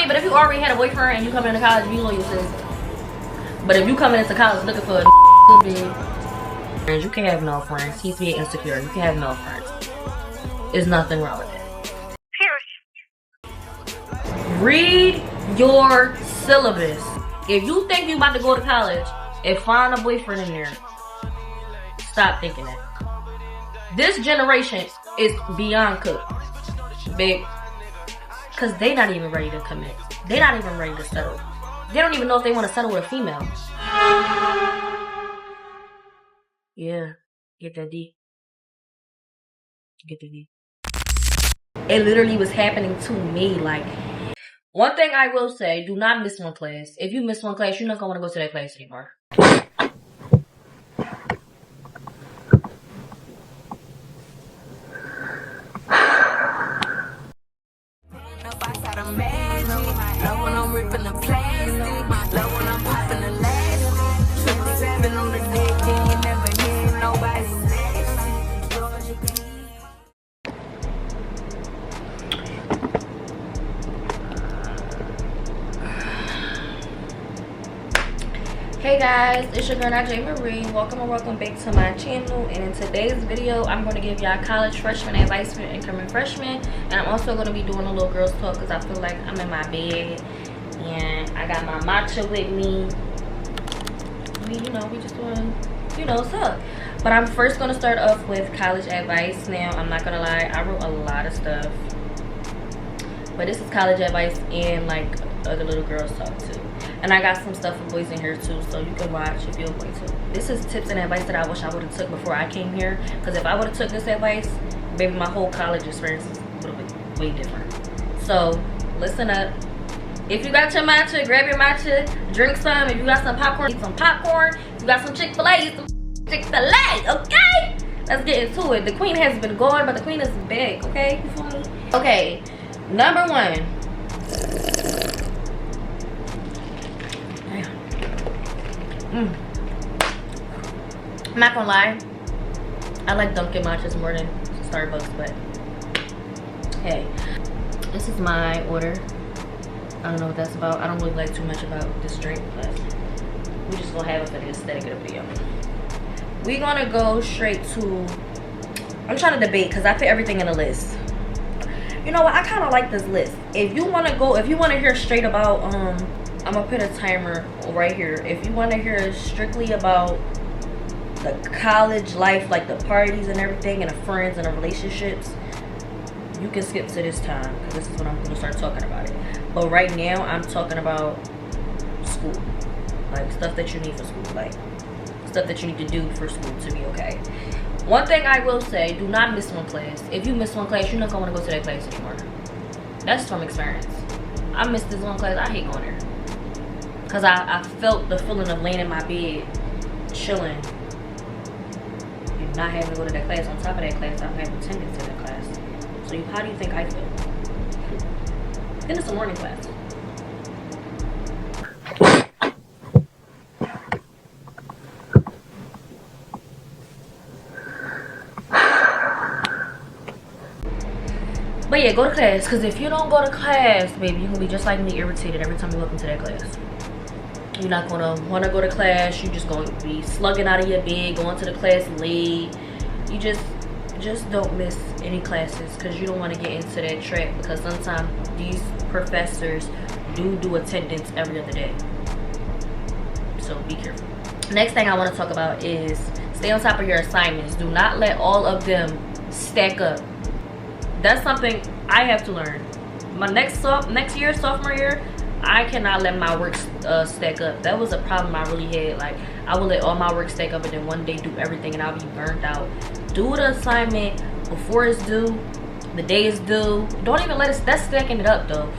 mean, but if you already had a boyfriend and you coming into college, you loyal sis. But if you coming into college looking for a friends, you can have no friends. He's being insecure. You can have no friends. There's nothing wrong with it. Read your syllabus. If you think you about to go to college and find a boyfriend in there, stop thinking that. This generation is beyond cooked, big, because they not even ready to commit. They not even ready to settle. They don't even know if they want to settle with a female. Yeah, get that D. Get the D. It literally was happening to me. Like, one thing I will say, do not miss one class. If you miss one class, you're not going to want to go to that class anymore. Hey guys, it's your girl Najee Marie. Welcome back to my channel. And in today's video, I'm going to give y'all college freshman advice for incoming freshmen. And I'm also going to be doing a little girls talk because I feel like I'm in my bed and I got my matcha with me. We just doing, what's up. But I'm first going to start off with college advice. Now, I'm not going to lie, I wrote a lot of stuff. But this is college advice and like other little girls talk too. And I got some stuff for boys in here too, so you can watch if you're a boy too. This is tips and advice that I wish I would have took before I came here. Because if I would have took this advice, maybe my whole college experience would have been way different. So, listen up. If you got your matcha, grab your matcha, drink some. If you got some popcorn, eat some popcorn. If you got some Chick-fil-A, eat some Chick-fil-A, okay? Let's get into it. The queen has been gone, but the queen is back, okay? You feel me? Okay, number one. I'm not gonna lie, I like Dunkin' matchas more than Starbucks, but hey, this is my order. I don't know what that's about. I don't really like too much about this drink, but we just gonna have it for the aesthetic of the video. We're gonna go straight to, I'm trying to debate because I put everything in a list. You know what, I kind of like this list. If you want to hear straight about I'm gonna put a timer right here. If you want to hear strictly about the college life, like the parties and everything, and the friends and the relationships, you can skip to this time because this is when I'm gonna start talking about it. But right now, I'm talking about school, like stuff that you need for school, like stuff that you need to do for school to be okay. One thing I will say: do not miss one class. If you miss one class, you're not gonna want to go to that class anymore. That's from experience. I missed this one class. I hate going there. Because I felt the feeling of laying in my bed, chilling, and not having to go to that class. On top of that class, I'm having attendance to that class. So how do you think I feel? Then it's a morning class. But yeah, go to class. Because if you don't go to class, baby, you're going to be just like me, irritated every time you walk into that class. You're not gonna want to go to class. You're just going to be slugging out of your bed, going to the class late. You just don't miss any classes because you don't want to get into that trap, because sometimes these professors do attendance every other day. So be careful. Next thing I want to talk about is stay on top of your assignments. Do not let all of them stack up. That's something I have to learn. My next year, sophomore year, I cannot let my work stack up. That was a problem I really had. Like, I would let all my work stack up and then one day do everything and I'll be burnt out. Do the assignment before it's due, the day is due. Don't even let it, that's stacking it up though.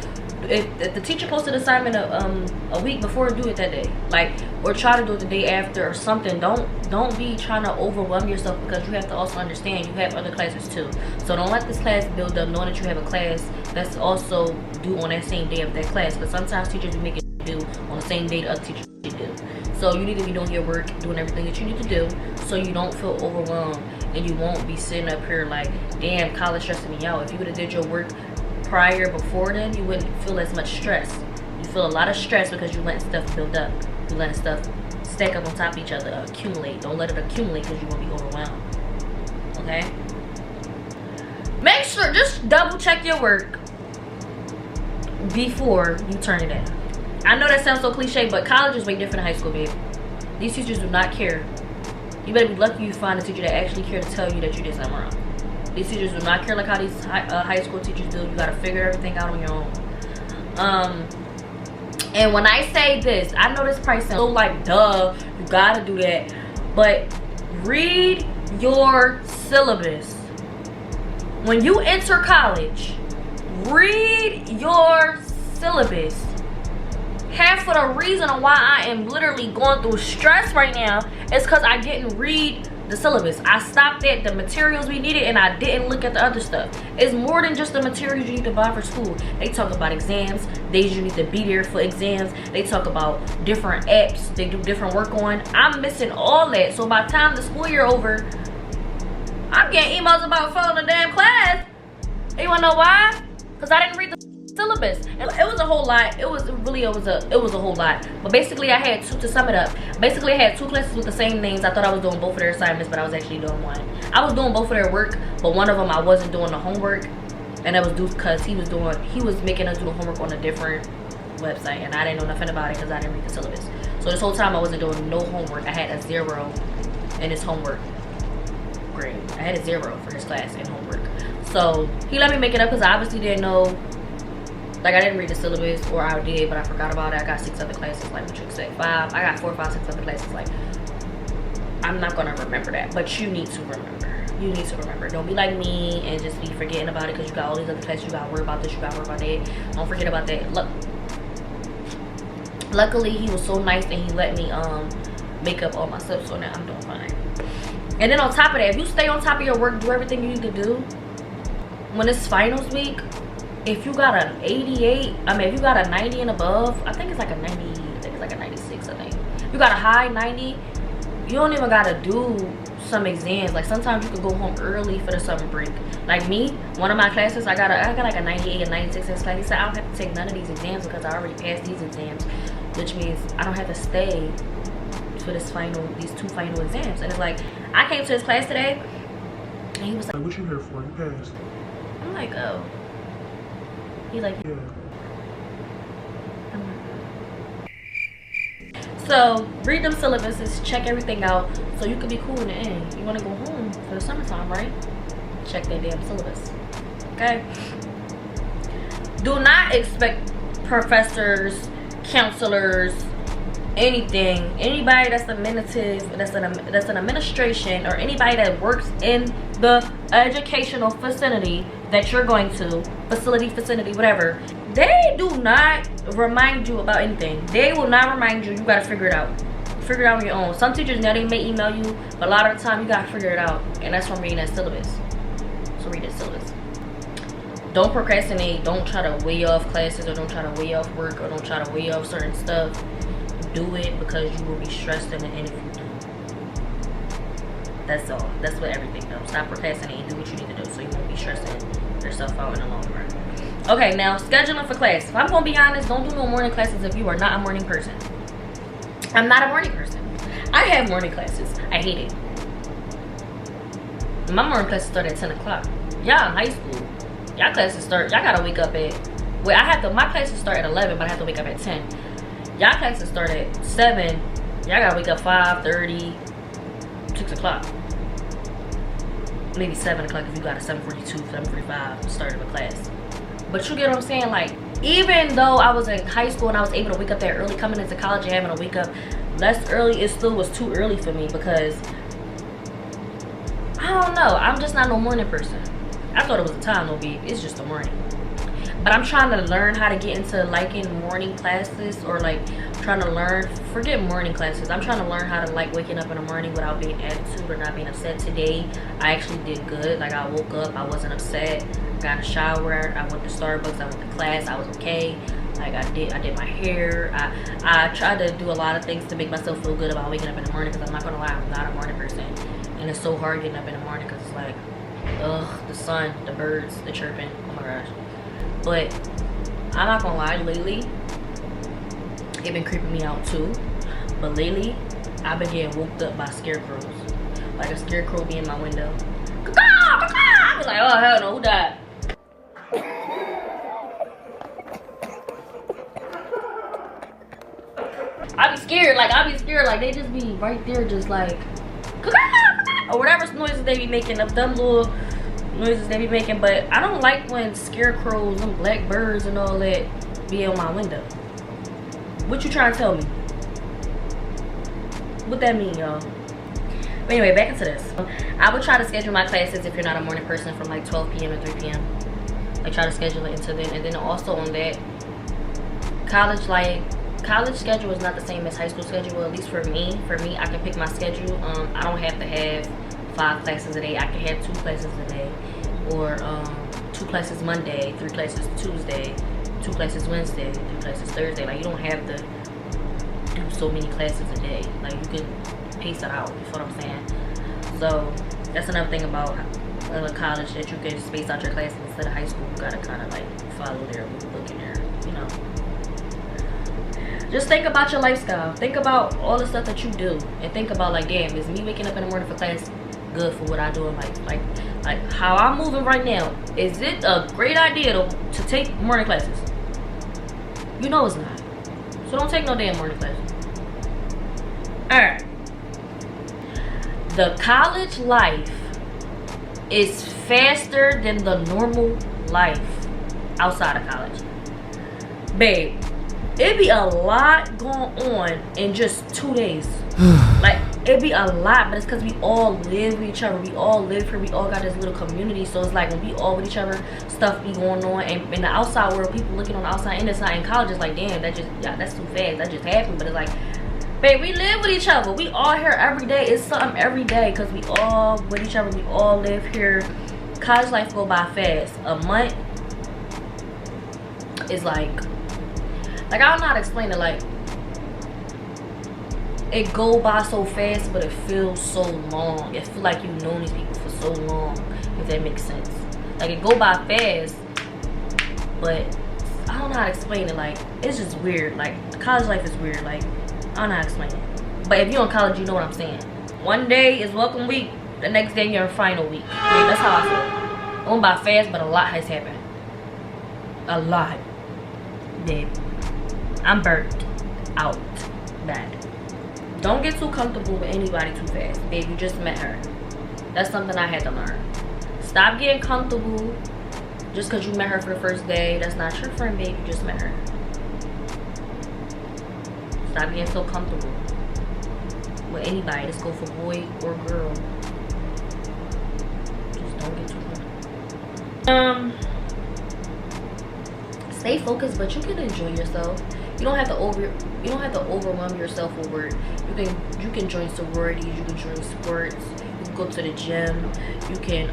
If the teacher posted an assignment a week before, do it that day. Like, or try to do it the day after or something. Don't be trying to overwhelm yourself, because you have to also understand you have other classes too. So don't let this class build up knowing that you have a class that's also due on that same day of that class, because sometimes teachers will make it due on the same day the other teachers do. So you need to be doing your work, doing everything that you need to do, so you don't feel overwhelmed and you won't be sitting up here like, damn, college stressing me out. If you would have did your work before then, you wouldn't feel as much stress. You feel a lot of stress because you letting stuff build up. You letting stuff stack up on top of each other, accumulate. Don't let it accumulate because you're gonna be overwhelmed. Okay? Make sure, just double check your work before you turn it in. I know that sounds so cliche, but college is way different than high school, babe. These teachers do not care. You better be lucky you find a teacher that actually care to tell you that you did something wrong. These teachers do not care like how these high school teachers do. You gotta figure everything out on your own. And when I say this, I know this probably sounds so like, duh, you gotta do that. But read your syllabus. When you enter college, read your syllabus. Half of the reason why I am literally going through stress right now is because I didn't read the syllabus. I stopped at the materials we needed and I didn't look at the other stuff. It's more than just the materials you need to buy for school. They talk about exams, days you need to be there for exams. They talk about different apps they do different work on. I'm missing all that. So by the time the school year over, I'm getting emails about failing the damn class. And you wanna know why? Because I didn't read the syllabus. It was a whole lot. It was a whole lot. But basically I had to sum it up, basically I had 2 classes with the same names. I thought I was doing both of their assignments, but I was actually doing one. I was doing both of their work, but one of them I wasn't doing the homework, and that was due because he was making us do the homework on a different website, and I didn't know nothing about it because I didn't read the syllabus. So this whole time I wasn't doing no homework. I had a 0 in his homework grade. I had a 0 for his class in homework. So he let me make it up because I obviously didn't know. Like, I didn't read the syllabus, or I did, but I forgot about it. I got 6 other classes, like what you expect. 5. I got 4, 5, 6 other classes. Like, I'm not gonna remember that, but you need to remember. You need to remember. Don't be like me and just be forgetting about it because you got all these other classes. You gotta worry about this. You gotta worry about that. Don't forget about that. Luckily, he was so nice and he let me make up all my stuff, so now I'm doing fine. And then on top of that, if you stay on top of your work, do everything you need to do, when it's finals week, if you got an 88, if you got a 90 and above, I think it's like a 90, I think it's like a 96, I think. If you got a high 90, you don't even gotta do some exams. Like, sometimes you can go home early for the summer break. Like me, one of my classes, I got like a 98 and 96 in class. He said I don't have to take none of these exams because I already passed these exams, which means I don't have to stay for these 2 final exams. And it's like, I came to his class today and he was like, what you here for? You passed. I'm like, oh. He's like, yeah. So read them syllabuses, check everything out so you can be cool in the end. You want to go home for the summertime, right? Check that damn syllabus. Okay? Do not expect professors, counselors, anybody that's that's an administration, or anybody that works in the educational vicinity that you're going to, facility, whatever, they do not remind you about anything. They will not remind you. You gotta figure it out. Figure it out on your own. Some teachers, now they may email you, but a lot of the time you gotta figure it out, and that's from reading that syllabus. So read that syllabus. Don't procrastinate. Don't try to weigh off classes, or don't try to weigh off work, or don't try to weigh off certain stuff. Do it because you will be stressed in the end if you do. That's all. That's what everything does. Stop procrastinating. Do what you need to do so you won't be stressing yourself out in the long run. Okay, now scheduling for class. If I'm gonna be honest, don't do no morning classes if you are not a morning person. I'm not a morning person. I have morning classes. I hate it. My morning classes start at 10 o'clock. Y'all in high school. Y'all classes start. Y'all gotta wake up at. Well, my classes start at 11, but I have to wake up at 10. Y'all classes start at 7. Y'all gotta wake up 5:30, 6 o'clock. Maybe 7 o'clock if you got a 7:42, 7:45 start of a class. But you get what I'm saying? Like, even though I was in high school and I was able to wake up that early, coming into college and having to wake up less early, it still was too early for me because, I don't know, I'm just not no morning person. I thought it was a time, no be, it's just the morning. But I'm trying to learn how to get into liking morning classes, or like trying to learn, forget morning classes. I'm trying to learn how to like waking up in the morning without being attitude or not being upset. Today, I actually did good. Like, I woke up, I wasn't upset. Got in a shower, I went to Starbucks, I went to class, I was okay. Like, I did my hair. I tried to do a lot of things to make myself feel good about waking up in the morning, because I'm not gonna lie, I'm not a morning person. And it's so hard getting up in the morning because it's like, ugh, the sun, the birds, the chirping, oh my gosh. But I'm not gonna lie, lately it been creeping me out too. But lately I've been getting woke up by scarecrows. Like a scarecrow be in my window. I was like, oh hell no, who died? I be scared like they just be right there just like or whatever noises they be making, of them little noises they be making. But I don't like when scarecrows and black birds and all that be on my window. What you trying to tell me? What that mean, y'all? But anyway, back into this. I would try to schedule my classes, if you're not a morning person, from like 12 p.m. to 3 p.m. Like try to schedule it into then. And then also on that, college schedule is not the same as high school schedule, at least for me. For me, I can pick my schedule. I don't have to have 5 classes a day. I can have 2 classes a day, or 2 classes Monday, 3 classes Tuesday, 2 classes Wednesday, 3 classes Thursday. Like you don't have to do so many classes a day. Like you can pace it out. You feel what I'm saying? So that's another thing about college, that you can space out your classes. Instead of high school, you gotta kind of like follow their book in there, you know. Just think about your lifestyle. Think about all the stuff that you do, and think about like, damn, is me waking up in the morning for class good for what I do in life? Like how I'm moving right now, is it a great idea to take morning classes? You know it's not. So don't take no damn morning classes. Alright. The college life is faster than the normal life outside of college. Babe, it be a lot going on in just 2 days. Like, it be a lot, but it's because we all live with each other. We all live here. We all got this little community. So it's like when we all with each other, stuff be going on. And in the outside world, people looking on the outside, and it's not in college. It's like, damn, that's too fast. That just happened. But it's like, babe, we live with each other. We all here every day. It's something every day because we all with each other. We all live here. College life go by fast. A month is like I don't know how to explain it. Like, it go by so fast, but it feels so long. It feel like you've known these people for so long, if that makes sense. Like, it go by fast, but I don't know how to explain it. Like, it's just weird. Like, college life is weird. Like, I don't know how to explain it. But if you're in college, you know what I'm saying. One day is welcome week. The next day, you're in final week. I mean, that's how I feel. It went by fast, but a lot has happened. A lot. Babe, I'm burnt out bad. Don't get too comfortable with anybody too fast. Babe, you just met her. That's something I had to learn. Stop getting comfortable just because you met her for the first day. That's not your friend, babe. You just met her. Stop getting so comfortable with anybody. Let's go for boy or girl. Just don't get too comfortable. Stay focused, but you can enjoy yourself. You don't have to overwhelm yourself with work. You can join sororities, you can join sports, you can go to the gym, you can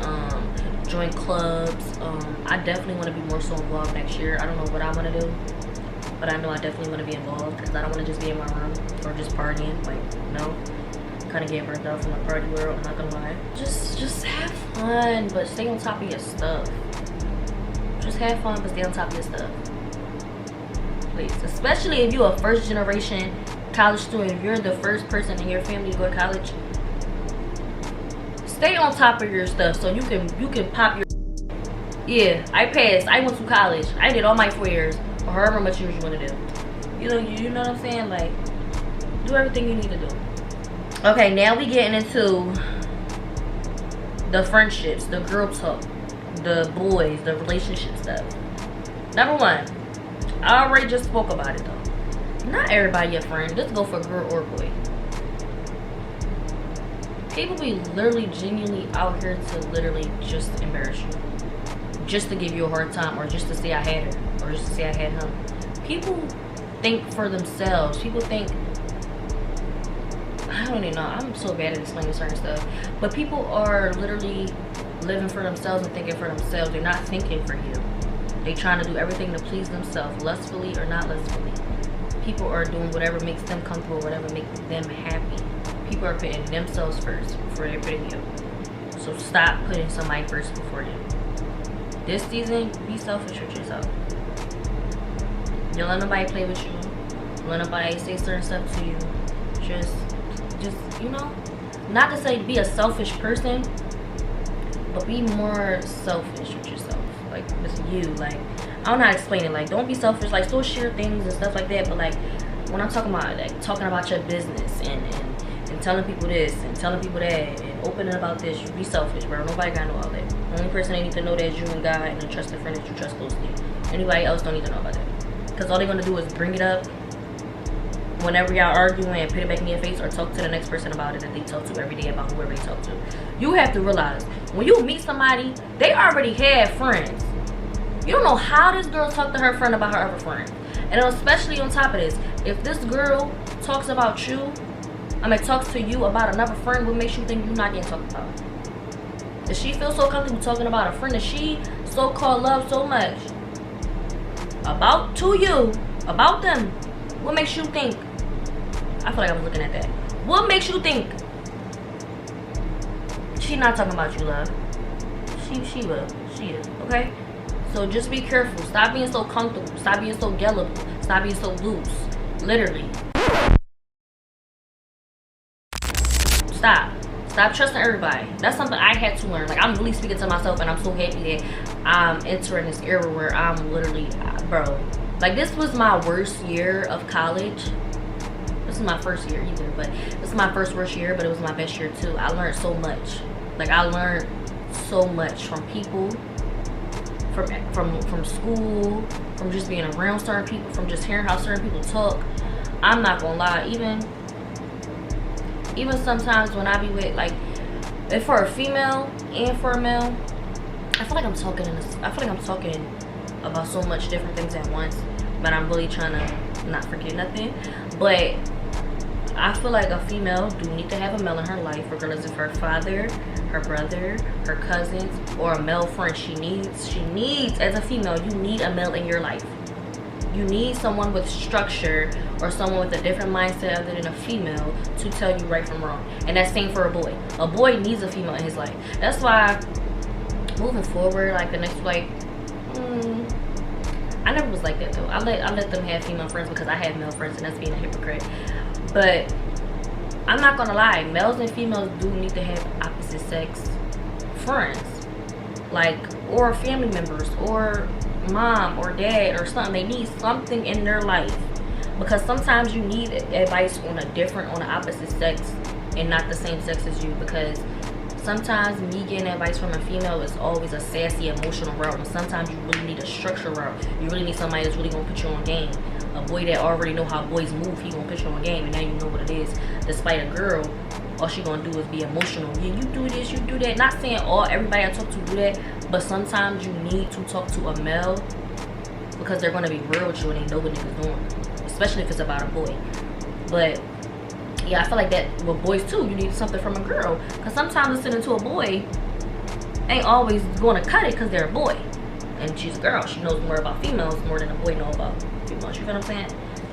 join clubs. I definitely want to be more so involved next year. I don't know what I want to do, but I know I definitely want to be involved because I don't want to just be in my room or just partying. Like, no, kind of getting burnt out from the party world. I'm not gonna lie. Just have fun, but stay on top of your stuff. Just have fun, but stay on top of your stuff. Please. Especially if you're a first generation college student. If you're the first person in your family to go to college, stay on top of your stuff so you can pop your. Yeah, I passed. I went to college. I did all my 4 years, or however much years you want to do. You know what I'm saying? Like, do everything you need to do. Okay, now we getting into the friendships, the girl talk, the boys, the relationship stuff. Number 1, I already just spoke about it though. Not everybody your friend. Just go for girl or boy. People be literally genuinely out here to literally just embarrass you, just to give you a hard time, or just to say I had her, or just to say I had him. People think for themselves. People think, I don't even know. I'm so bad at explaining certain stuff. But people are literally living for themselves and thinking for themselves. They're not thinking for you. They trying to do everything to please themselves, lustfully or not lustfully. People are doing whatever makes them comfortable, whatever makes them happy. People are putting themselves first before they're putting you. So stop putting somebody first before you. this season, be selfish with yourself. Don't let nobody play with you. Don't let nobody say certain stuff to you. Just, you know, not to say be a selfish person, but be more selfish with yourself. Like, with you. Like, I don't know how to explain it. Like, don't be selfish. Like, still share things and stuff like that. But, like, when I'm talking about, like, talking about your business and telling people this and telling people that and opening about this, you be selfish, bro. Nobody gotta know all that. The only person they need to know that is you and God and a trusted friend that you trust closely. Anybody else don't need to know about that. Because all they're gonna do is bring it up whenever y'all arguing and put it back in your face, or talk to the next person about it that they talk to every day about whoever they talk to. You have to realize, when you meet somebody, they already had friends. You don't know how this girl talked to her friend about her other friend. And especially on top of this, if this girl talks about you, talks to you about another friend, what makes you think you're not getting talked about? If she feels so comfortable talking about a friend that she so-called loves so much about them, what makes you think? I feel like I was looking at that. What makes you think she not talking about you, love? She is, okay? So just be careful. Stop being so comfortable. Stop being so gullible. Stop being so loose. Literally. Stop trusting everybody. That's something I had to learn. Like, I'm really speaking to myself, and I'm so happy that I'm entering this era where I'm literally, bro, like, this was my worst year of college. This is my first year either, but this is my worst year, but it was my best year too. I learned so much. Like, I learned so much from people, from school, from just being around certain people, from just hearing how certain people talk. I'm not gonna lie, even sometimes when I be with, like, if for a female and for a male, I feel like I'm talking about so much different things at once, but I'm really trying to not forget nothing. But I feel like a female do need to have a male in her life, regardless of her father, her brother, her cousins, or a male friend. She needs, as a female, you need a male in your life. You need someone with structure, or someone with a different mindset other than a female, to tell you right from wrong. And that's same for a boy. A boy needs a female in his life. That's why, moving forward, like, the next, like, I never was like that though. I let them have female friends because I have male friends, and that's being a hypocrite. But I'm not gonna lie, males and females do need to have opposite sex friends, like, or family members, or mom or dad or something. They need something in their life, because sometimes you need advice on the opposite sex and not the same sex as you. Because sometimes me getting advice from a female is always a sassy, emotional route, and sometimes you really need a structured route. You really need somebody that's really gonna put you on game. A boy that already know how boys move, he gonna put you on game, and now you know what it is. Despite a girl, all she gonna do is be emotional. Yeah, you do this, you do that. Not saying everybody I talk to do that, but sometimes you need to talk to a male, because they're gonna be real with you and they know what niggas doing, especially if it's about a boy. But yeah, I feel like that with boys too. You need something from a girl, because sometimes listening to a boy ain't always gonna cut it, because they're a boy and she's a girl. She knows more about females more than a boy know about females. You feel what I'm saying?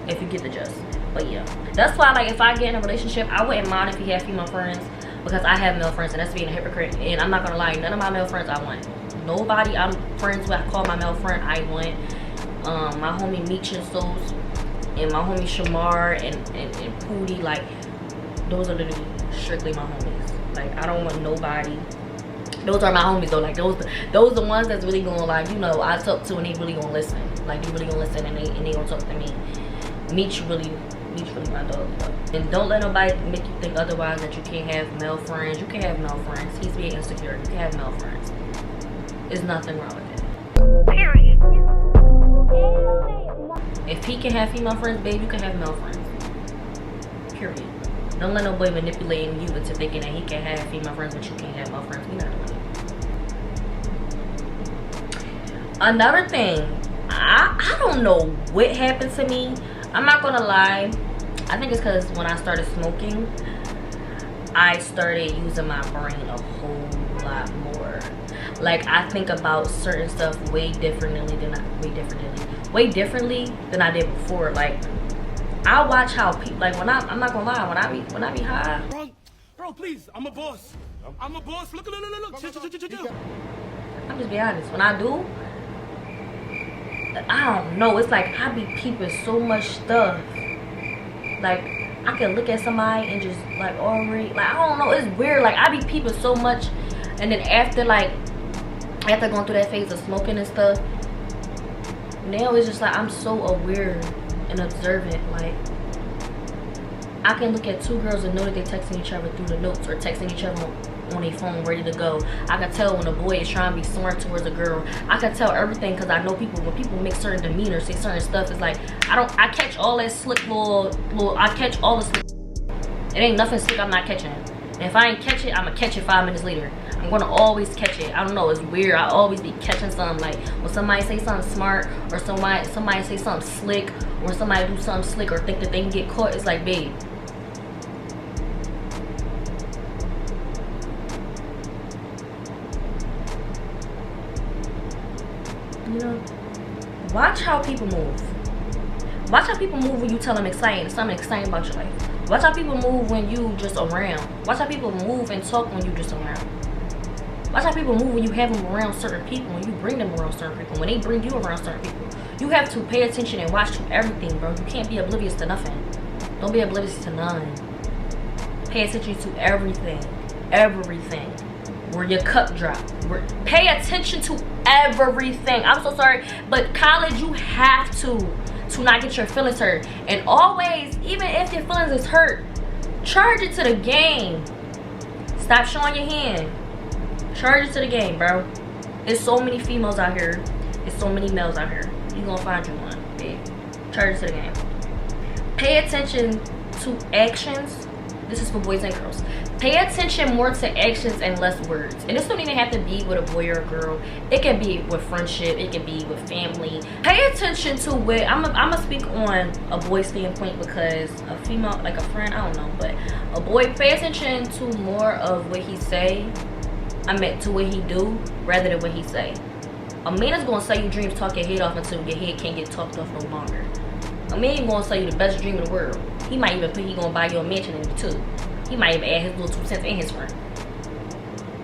If you get the gist. But yeah, that's why, like, if I get in a relationship, I wouldn't mind if he had female friends, because I have male friends, and that's being a hypocrite. And I'm not gonna lie, none of my male friends I want. Nobody I'm friends with, I call my male friend, I want. My homie Meech and Souls, and my homie Shamar and Pootie, like, those are literally strictly my homies. Like, I don't want nobody. Those are my homies though. Like, those the ones that's really gonna, like, you know, I talk to and they really gonna listen. Like, they really gonna listen, and they gonna talk to me. Meech really my dog though. And don't let nobody make you think otherwise, that you can't have male friends. You can have male friends. He's being insecure. You can have male friends. There's nothing wrong with that. Period. If he can have female friends, babe, you can have male friends. Period. Don't let no boy manipulating you into thinking that he can have female friends, but you can't have male friends. We not doing it. Another thing, I don't know what happened to me. I'm not gonna lie. I think it's because when I started smoking, I started using my brain a whole lot more. Like, I think about certain stuff way differently than I did before. Like, I watch how people, like, I'm not gonna lie, when I be high. Bro, please, I'm a boss. Look. I'm just being honest. When I do, I don't know. It's like I be peeping so much stuff. Like I can look at somebody and just like already, like I don't know. It's weird. Like I be peeping so much, and then after going through that phase of smoking and stuff, now it's just like I'm so aware and observant. Like I can look at two girls and know that they're texting each other through the notes or texting each other on their phone ready to go. I can tell when a boy is trying to be smart towards a girl. I can tell everything because I know people, when people make certain demeanor, say certain stuff, it's like I catch all that slick little I catch all the slick. It ain't nothing slick I'm not catching. And if I ain't catch it, I'ma catch it 5 minutes later. I'm gonna always catch it. I don't know, it's weird. I always be catching something. Like when somebody say something smart or somebody say something slick or somebody do something slick or think that they can get caught, it's like, babe, you know, watch how people move. Watch how people move when you tell them something exciting about your life. Watch how people move when you just around. Watch how people move and talk when you just around. Watch how people move when you have them around certain people, when you bring them around certain people, when they bring you around certain people. You have to pay attention and watch to everything, bro. You can't be oblivious to nothing. Don't be oblivious to none. Pay attention to everything. Everything. Where your cup drop. Pay attention to everything. I'm so sorry, but college, you have to not get your feelings hurt. And always, even if your feelings is hurt, charge it to the game. Stop showing your hand. Charge it to the game, bro. There's so many females out here. There's so many males out here. You gonna find you one, babe. Charge it to the game. Pay attention to actions. This is for boys and girls. Pay attention more to actions and less words. And this don't even have to be with a boy or a girl. It can be with friendship. It can be with family. Pay attention to what I'm gonna speak on a boy standpoint, because a female, like a friend, I don't know, but a boy, pay attention to more of what he say. I meant to what he do rather than what he say. A man is gonna sell you dreams, talk your head off until your head can't get talked off no longer. A man gonna sell you the best dream in the world. He might even he gonna buy you a mansion in it too. He might even add his little 2 cents in his friend.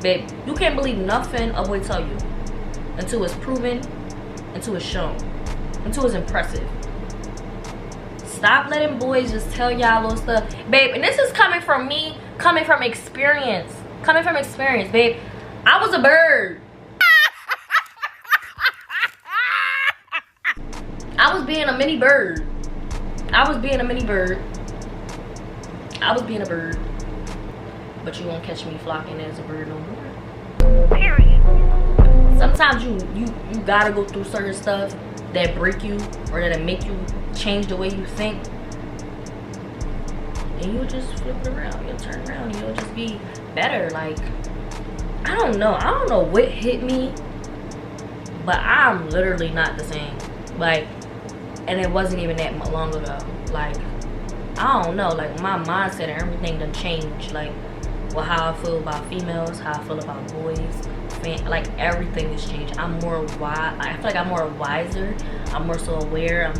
Babe, you can't believe nothing a boy tell you until it's proven, until it's shown, until it's impressive. Stop letting boys just tell y'all little stuff. Babe, and this is coming from me, coming from experience. Coming from experience, babe. I was a bird. I was being a mini bird. I was being a mini bird. I was being a bird. But you won't catch me flocking as a bird no more. Period. Sometimes you gotta go through certain stuff that break you or that make you change the way you think. And you'll just flip it around. You'll turn around and you'll just be better. Like, I don't know what hit me, but I'm literally not the same. Like, and it wasn't even that long ago. Like, I don't know, like my mindset and everything done changed. Like, well, how I feel about females, how I feel about boys, like everything has changed. I'm more wise. I feel like I'm more wiser. I'm more so aware.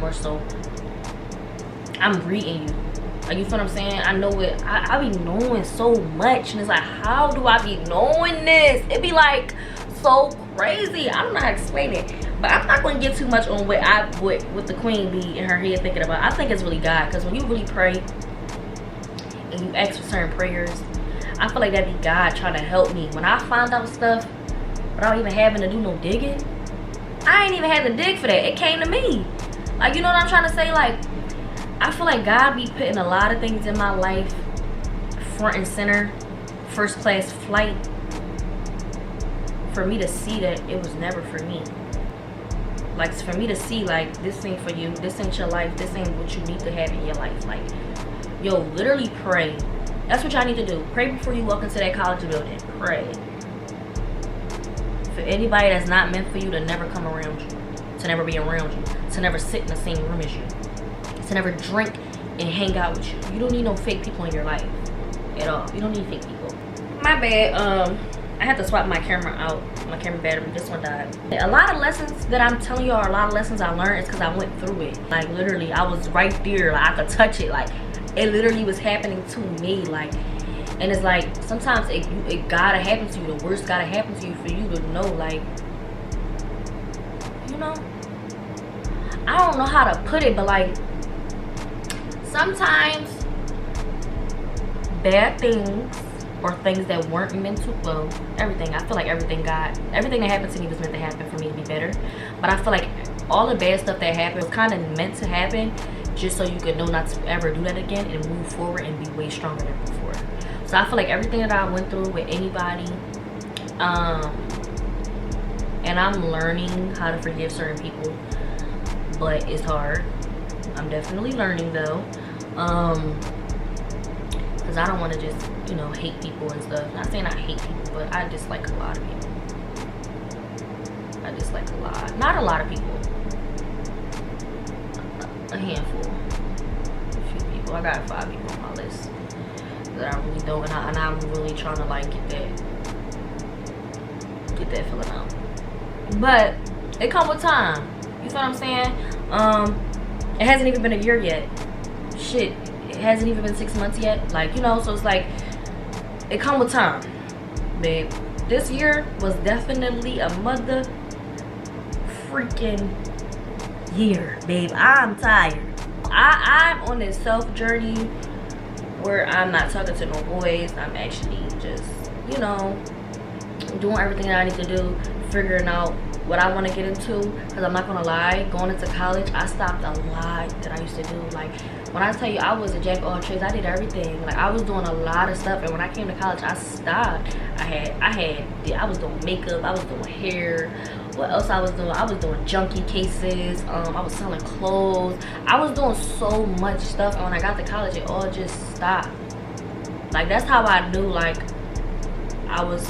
I'm reading you. Like, you feel what I'm saying? I know it. I be knowing so much, and it's like, how do I be knowing this? It be like so crazy. I don't know how to explain it, but I'm not going to get too much on what the queen be in her head thinking about. I think it's really God, because when you really pray and you ask for certain prayers, I feel like that be God trying to help me. When I find out stuff without even having to do no digging, I ain't even had to dig for that. It came to me. Like, you know what I'm trying to say? Like, I feel like God be putting a lot of things in my life front and center, first class flight, for me to see that it was never for me. Like, for me to see, like, this ain't for you, this ain't your life, this ain't what you need to have in your life. Like, yo, literally pray. That's what y'all need to do. Pray before you walk into that college building. Pray. For anybody that's not meant for you to never come around you, to never be around you, to never sit in the same room as you, to never drink and hang out with you. You don't need no fake people in your life at all. You don't need fake people. My bad. I had to swap my camera out. My camera battery, this one died. A lot of lessons that I'm telling y'all, a lot of lessons I learned is because I went through it. Like, literally, I was right there. Like, I could touch it. Like, it literally was happening to me. Like, and it's like, sometimes it gotta happen to you. The worst gotta happen to you for you to know, like, know, I don't know how to put it, but like sometimes bad things or things that weren't meant to, well, everything, I feel like everything that happened to me was meant to happen for me to be better. But I feel like all the bad stuff that happened was kind of meant to happen just so you could know not to ever do that again and move forward and be way stronger than before. So I feel like everything that I went through with anybody, and I'm learning how to forgive certain people, but it's hard. I'm definitely learning though, because I don't want to just, you know, hate people and stuff. Not saying I hate people, but I dislike a lot of people. I dislike a lot. Not a lot of people. A handful. A few people. I got 5 people on my list that I really don't, and I'm really trying to like get that feeling out. But it come with time. You feel what I'm saying? It hasn't even been a year yet. Shit, it hasn't even been 6 months yet. Like, you know, so it's like it come with time, babe. This year was definitely a mother freaking year, babe. I'm tired. I'm on this self journey where I'm not talking to no boys. I'm actually just, you know, doing everything that I need to do, figuring out what I want to get into. Because I'm not gonna lie, going into college, I stopped a lot that I used to do. Like, when I tell you I was a jack of all trades, I did everything. Like, I was doing a lot of stuff, and when I came to college, I stopped. I was doing makeup, I was doing hair. What else I was doing? I was doing junkie cases. I was selling clothes. I was doing so much stuff, and when I got to college, it all just stopped. Like, that's how I knew, like, I was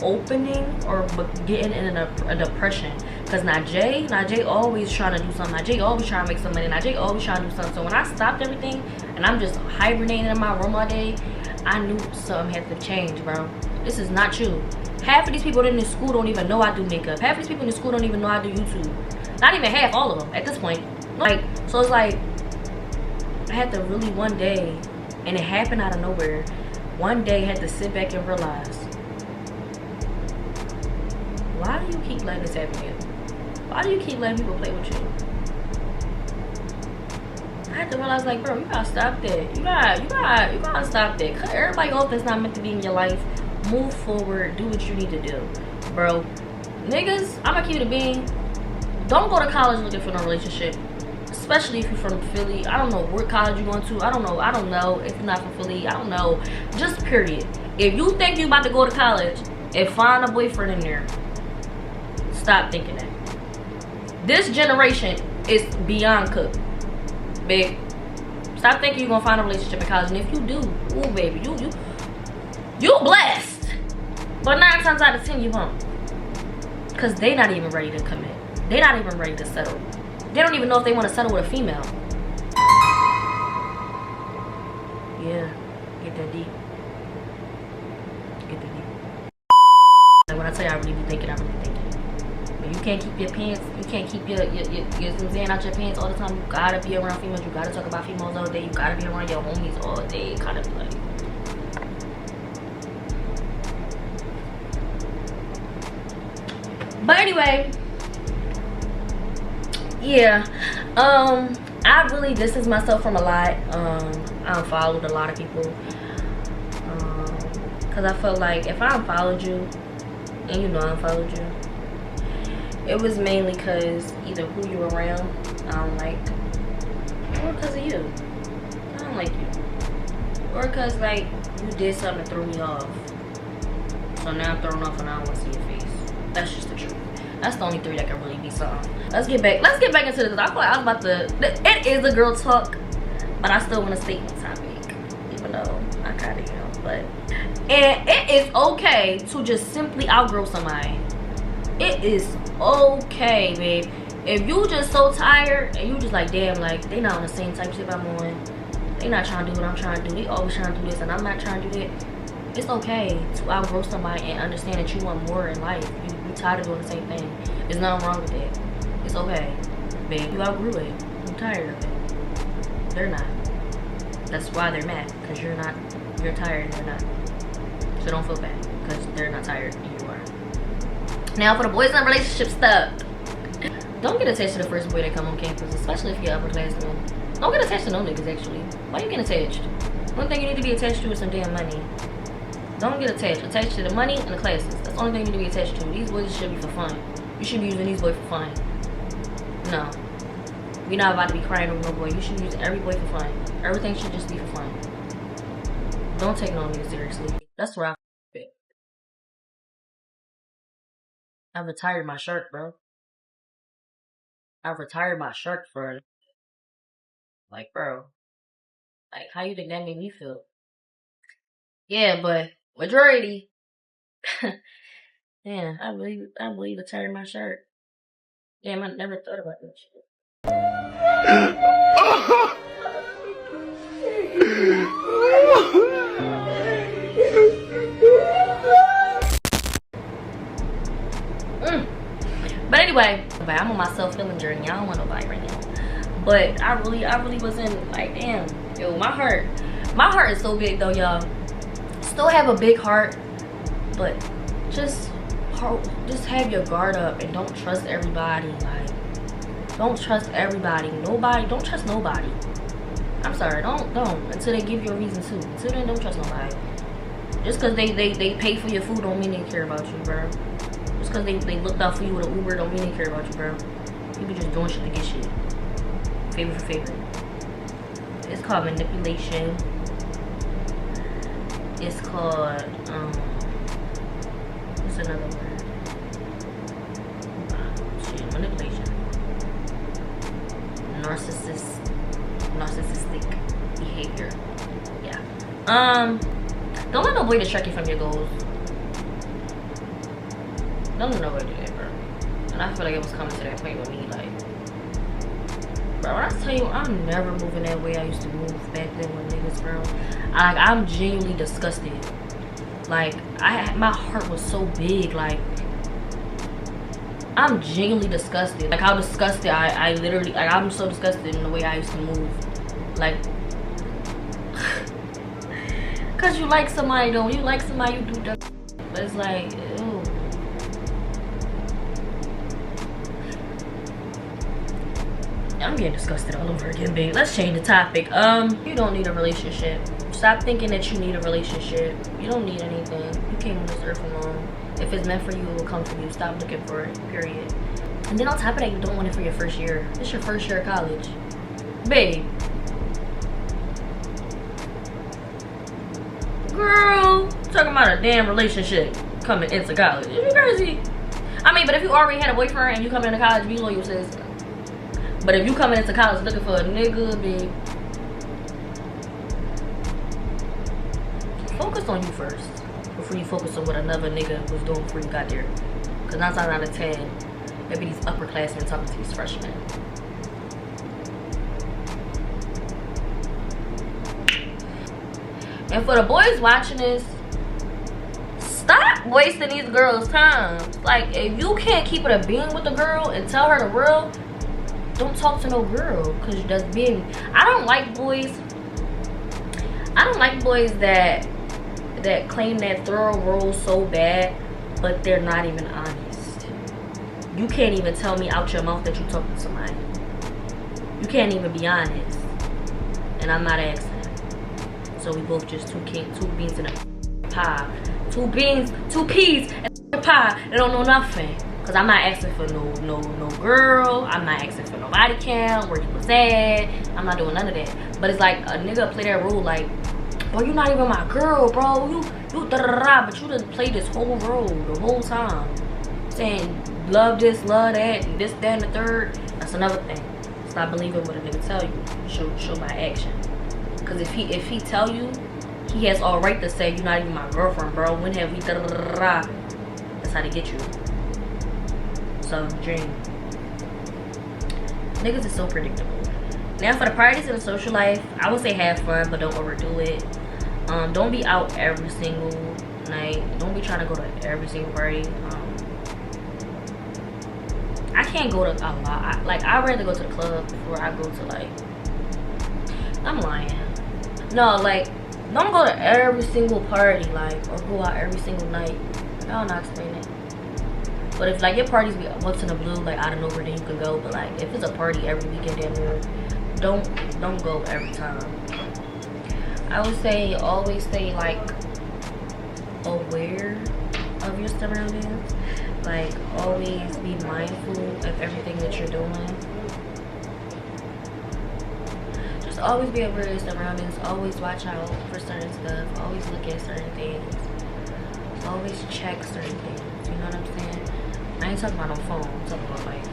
opening or getting in a depression. Because Najee always trying to do something. Najee always trying to make some money. Najee always trying to do something. So when I stopped everything and I'm just hibernating in my room all day, I knew something had to change, bro. This is not you. Half of these people in this school don't even know I do makeup. Half of these people in the school don't even know I do YouTube. Not even half, all of them at this point. Like, so it's like, I had to really one day, and it happened out of nowhere. One day I had to sit back and realize, why do you keep letting this happen to you? Why do you keep letting people play with you? I had to realize, like, bro, you gotta stop that. You gotta stop that. Cut everybody off that's not meant to be in your life. Move forward. Do what you need to do, bro. Niggas, I'ma keep it a bean. Don't go to college looking for no relationship, especially if you're from Philly. I don't know what college you're going to. I don't know if you're not from Philly. I don't know. Just period. If you think you're about to go to college and find a boyfriend in there, stop thinking that. This generation is beyond cooked, babe. Stop thinking you're gonna find a relationship in college, and if you do, ooh, baby, you blessed. But 9 times out of 10, you won't, cause they not even ready to commit. They not even ready to settle. They don't even know if they want to settle with a female. Yeah, get that deep. Get that deep. Like, when I tell you I really be thinking, But you can't keep your pants, you can't keep your Suzanne out your pants all the time. You gotta be around females, you gotta talk about females all day, you gotta be around your homies all day, kind of like. But anyway, yeah, I really distanced myself from a lot. I unfollowed a lot of people, because I felt like if I unfollowed you, and you know I unfollowed you, it was mainly because either who you were around, I don't like, or because of you, I don't like you, or because like you did something that threw me off, so now I'm thrown off and I don't want to see your face. That's just the truth. That's the only 3 that can really be something. Let's get back into this. I feel like I was about to, it is a girl talk, but I still want to stay on topic, even though I kind of am. But, and it is okay to just simply outgrow somebody. It is okay, babe. If you just so tired and you just like, damn, like they not on the same type of shit I'm on. They not trying to do what I'm trying to do. They always trying to do this and I'm not trying to do that. It's okay to outgrow somebody and understand that you want more in life. You tired of doing the same thing. There's nothing wrong with that. It's okay, babe. You outgrew it. I'm tired of it. They're not. That's why they're mad, because you're not. You're tired and they're not. So don't feel bad, because they're not tired and you are. Now for the boys in relationship stuff. Don't get attached to the first boy that come on campus, especially if you're upperclassman. Don't get attached to no niggas, actually. Why you getting attached? One thing you need to be attached to is some damn money. Don't get attached. Attached to the money and the classes. That's the only thing you need to be attached to. These boys should be for fun. You should be using these boys for fun. No. We're not about to be crying over no boy. You should use every boy for fun. Everything should just be for fun. Don't take no nigga seriously. That's where I fit. I retired my shirt, bro. I retired my shirt for, like, bro. Like, how you think that made me feel? Yeah, but majority. Yeah, I believe retired my shirt. Damn, I never thought about that shit. But anyway, I'm on my self-healing journey. I don't want nobody right now. But I really wasn't like, damn, yo, my heart is so big though, y'all. Still have a big heart, but just have your guard up and don't trust everybody. Like, don't trust everybody. Don't trust nobody. I'm sorry, don't until they give you a reason to. Until then, don't trust nobody. Just because they pay for your food don't mean they care about you, bro. Just because they looked out for you with an Uber don't mean they care about you, bro. People just doing shit to get shit. Favor for favor. It's called manipulation. It's called what's another word? Shit, manipulation. Narcissistic behavior. Yeah. Don't let no boy distract you from your goals. Don't let nobody do that, bro. And I feel like it was coming to that point with me, like, bro, when I tell you, I'm never moving that way I used to move back then with niggas, bro. I'm genuinely disgusted. Like, my heart was so big, like, I'm genuinely disgusted. Like, how disgusted I literally, like, I'm so disgusted in the way I used to move. Like, cause you like somebody, though. You like somebody, you do that. But it's like, ew. I'm getting disgusted all over again, babe. Let's change the topic. You don't need a relationship. Stop thinking that you need a relationship. You don't need anything. You came on this earth alone. If it's meant for you, it will come for you. Stop looking for it, period. And then on top of that, you don't want it for your first year. It's your first year of college. Babe. Girl, talking about a damn relationship coming into college. You crazy? I mean, but if you already had a boyfriend and you come into college, be loyal, sis. But if you coming into college looking for a nigga, babe, focus on you first before you focus on what another nigga was doing before you got there. Because 9 times out of 10, maybe these upperclassmen talking to these freshmen. And for the boys watching this, stop wasting these girls' time. Like, if you can't keep it a being with the girl and tell her the real, don't talk to no girl, because that's being. I don't like boys that claim that thorough role so bad, but they're not even honest. You can't even tell me out your mouth that you're talking to somebody. You can't even be honest. And I'm not asking. So we both just two beans in a pie. Two peas in a pie. They don't know nothing. Cause I'm not asking for no girl. I'm not asking for no body count, where you was at. I'm not doing none of that. But it's like a nigga play that role like, bro, you not even my girl, bro. You da da da. But you just play this whole role the whole time, saying love this, love that, and this, that, and the third. That's another thing. Stop believing what a nigga tell you. Show by action. Cause if he tell you, he has all right to say you're not even my girlfriend, bro. When have we da da da da? That's how they get you. So, dream. Niggas is so predictable. Now, for the parties and the social life, I would say have fun, but don't overdo it. Don't be out every single night. Don't be trying to go to every single party. I can't go to a lot. I'd rather go to the club before I go to, like, I'm lying. No, like, don't go to every single party, like, or go out every single night. I don't know how to explain it. But if like your parties be once in a blue, like out of nowhere, then you can go. But like if it's a party every weekend, damn near, don't go every time. I would say always stay like aware of your surroundings. Like always be mindful of everything that you're doing. Just always be aware of your surroundings. Always watch out for certain stuff. Always look at certain things. Always check certain things. You know what I'm saying? I ain't talking about no phone. I'm talking about like,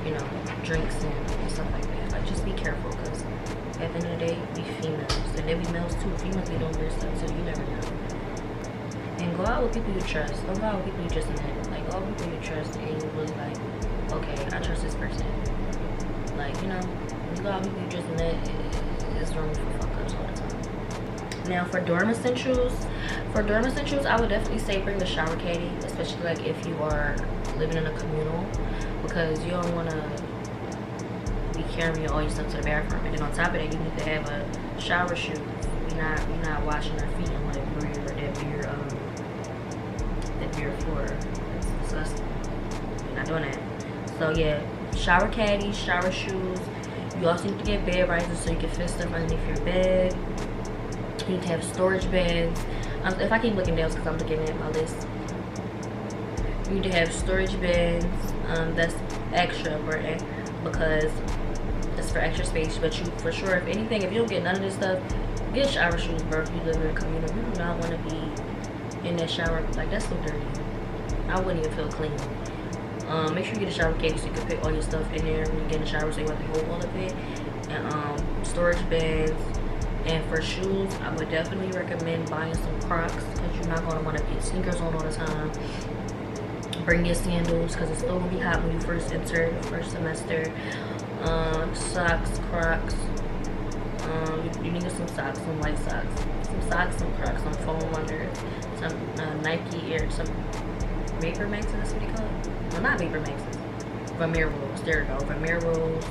you know, drinks and stuff like that. Like just be careful, because at the end of the day, we females, and they be males too. Females be doing weird stuff, so you never know. And go out with people you trust. Don't go out with people you just met. Like, go out with people you trust and you really like, okay, I trust this person. Like, you know, when you go out with people you just met, it's room for fuck ups all the time. Now, for dorm essentials, I would definitely say bring the shower caddy, especially like if you are living in a communal, because you don't want to be carrying all your stuff to the bathroom. And then on top of that, you need to have a shower shoe. We're not washing our feet on that beer floor. It's disgusting. We're not doing that. So yeah, shower caddy, shower shoes. You also need to get bed risers so you can fit stuff underneath your bed. You need to have storage beds. If I keep looking down, it's because I'm looking at my list. You need to have storage beds. That's extra important because it's for extra space. But you, for sure, if anything, if you don't get none of this stuff, get shower shoes, bro. If you live in a community, you do not want to be in that shower. Like, that's so dirty. I wouldn't even feel clean. Make sure you get a shower case so you can put all your stuff in there when you get in the shower, so you have to hold all of it. And storage beds. And for shoes, I would definitely recommend buying some Crocs, because you're not going to want to get sneakers on all the time. Bring your sandals, because it's still going to be hot when you first enter the first semester. Socks, Crocs. You need some socks, some white socks. Some socks, some Crocs, some foam under, some Nike Air, some Vapor Maxes, that's what they call it? Well, not Vapor Maxes. Vomeros, there we go. Vomeros.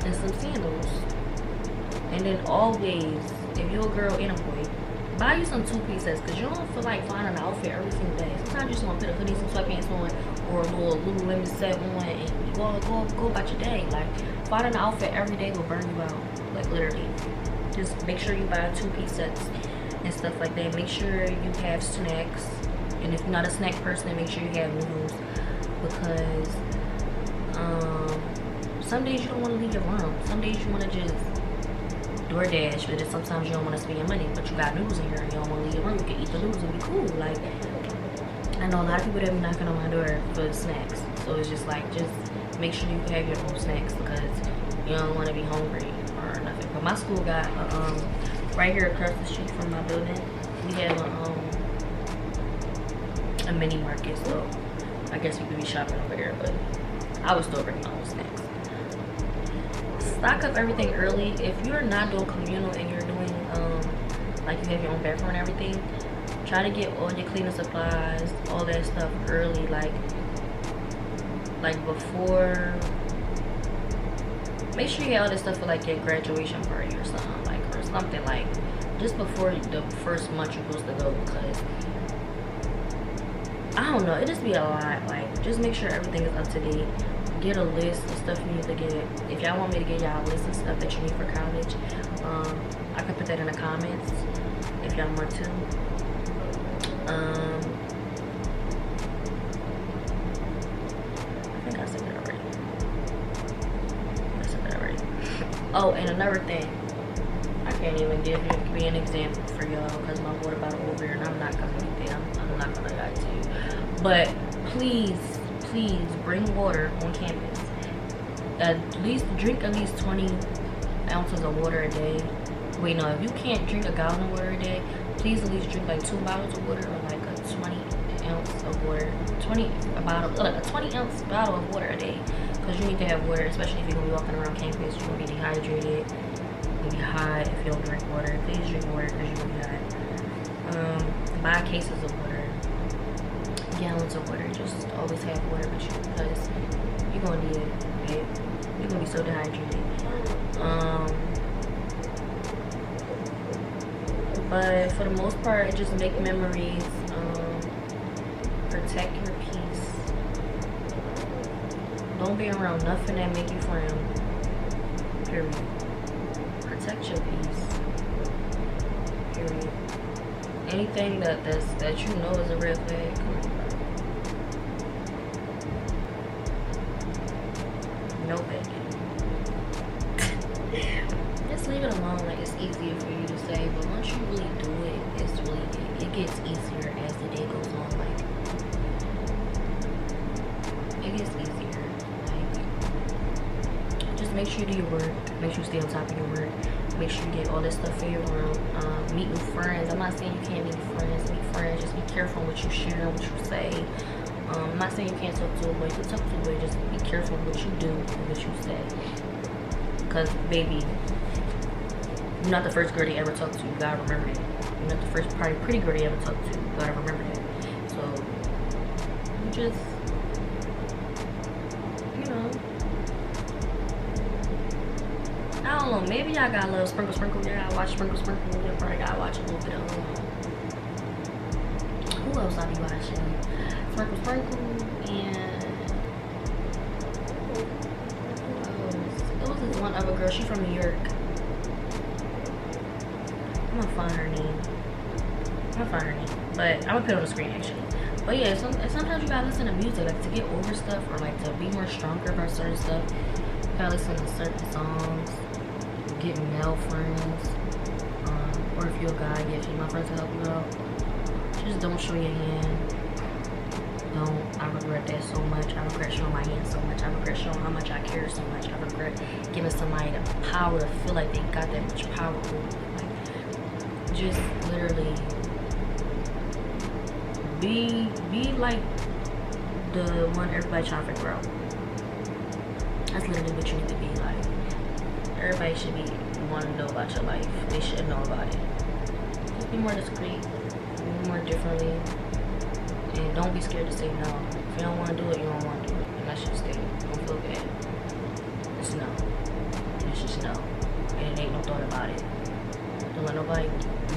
And some sandals. And then always, if you're a girl and a boy, buy you some two-piece sets, because you don't feel like finding an outfit every single day. Sometimes you just want to put a hoodie, some sweatpants on, or a little Lululemon set on, and go about your day. Like, finding an outfit every day will burn you out. Like, literally. Just make sure you buy two-piece sets and stuff like that. Make sure you have snacks. And if you're not a snack person, then make sure you have noodles. Because some days you don't want to leave your room. Some days you want to just DoorDash, but then sometimes you don't want to spend your money, but you got noodles in here and you don't want to leave your room. You can eat the noodles and be cool. Like, I know a lot of people that be knocking on my door for snacks, so it's just like, just make sure you have your own snacks, because you don't want to be hungry or nothing. But my school got right here across the street from my building, we have a mini market, so I guess we could be shopping over there, but I would still bring my own snacks. Stock up everything early. If you're not doing communal and you're doing like you have your own bathroom and everything, try to get all your cleaning supplies, all that stuff early, like before. Make sure you get all this stuff for like your graduation party or something, like, or something like just before the first month you're supposed to go, because I don't know, it just be a lot. Like, just make sure everything is up to date. Get a list of stuff you need to get. If y'all want me to get y'all a list of stuff that you need for college, I can put that in the comments if y'all want to. I think I said that already. Oh, and another thing, I can't even give you an example for y'all because my water bottle over here, and I'm not gonna get it. I'm not gonna lie to you. But please bring water on campus. Drink at least 20 ounces of water a day. Wait, no, if you can't drink a gallon of water a day, please at least drink like 2 bottles of water, or like a 20 ounce of water. A 20 ounce bottle of water a day. Because you need to have water, especially if you're gonna be walking around campus. You're gonna be dehydrated. You're gonna be hot if you don't drink water. Please drink water because you're gonna be hot. Buy cases of water, gallons of water. Just always have water with you because you're gonna need it, okay? You're gonna be so dehydrated. But for the most part, just make memories, Protect your peace. Don't be around nothing that make you frown. Period. Protect your peace. Period. Anything that you know is a red flag, come on, bro. No begging. Just leave it alone. Like, it's easier for you to say, but once you really do it, it gets easier as the day goes on. Like, it gets easier. Like, just make sure you do your work. Make sure you stay on top of your work. Make sure you get all this stuff for your room. Meet new friends. I'm not saying you can't meet friends. Meet friends. Just be careful what you share, what you say. I'm not saying you can't talk to a boy. You can talk to a boy. Just be careful what you do and what you say. Because, baby, you're not the first girl they ever talked to. You gotta remember that. You're not the first probably pretty girl they ever talked to. You gotta remember that. So, you just, you know, I don't know. Maybe y'all got a little Sprinkle Sprinkle. Y'all gotta watch Sprinkle Sprinkle. Y'all probably gotta watch a little bit of, who else I be watching? Sprinkle Sprinkle and it was this one other girl. She from New York. I'm gonna find her name. But I'm gonna put it on the screen actually. But yeah, sometimes you gotta listen to music, like to get over stuff or like to be more stronger about certain stuff. You gotta listen to certain songs. Get male friends, or if you're a guy, get female friends to help you out. Just don't show your hand. I regret that so much. I regret showing my hand so much. I regret showing how much I care so much. I regret giving somebody the power to feel like they got that much power over me. Like, just literally be like the one everybody trying to figure out. That's literally what you need to be like. Everybody should be wanting to know about your life. They should know about it. Just be more discreet. Be more differently. And don't be scared to say no. If you don't want to do it, you don't want to do it. And that's just it. Don't feel bad. It's no. It's just no. And it ain't no thought about it. Don't let nobody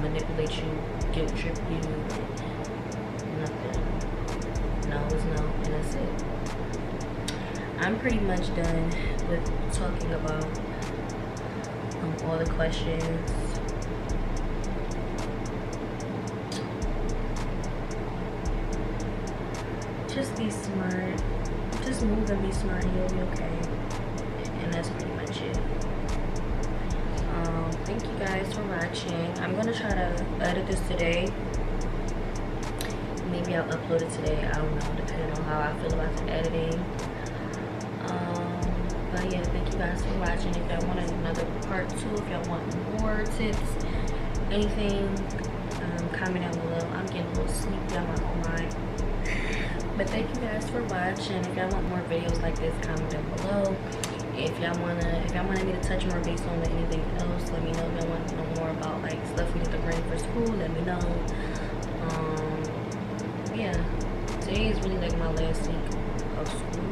manipulate you, guilt trip you, nothing. No is no, and that's it. I'm pretty much done with talking about all the questions. Just be smart. Just move and be smart and you'll be okay. And that's pretty much it. Thank you guys for watching. I'm gonna try to edit this today. Maybe I'll upload it today. I don't know, depending on how I feel about the editing. But yeah, thank you guys for watching. If y'all want another part 2, if y'all want more tips, anything, comment down below. I'm getting a little sleepy on my own mind. But thank you guys for watching. If y'all want more videos like this, comment down below. If y'all wanted me to touch more base on anything else, let me know. If y'all want to know more about like stuff we need to bring for school, let me know. Yeah, today is really like my last week of school.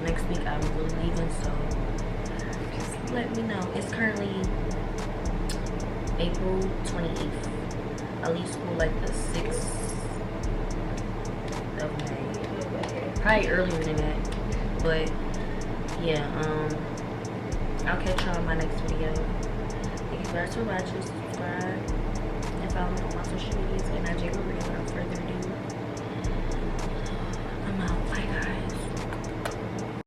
Next week I'm really leaving, so just let me know. It's currently April 28th. I leave school like the 6th of May. Probably earlier than that. But yeah, I'll catch y'all in my next video. Thank you guys for watching. Subscribe and follow me on my social medias. And I J. Maria, without further ado.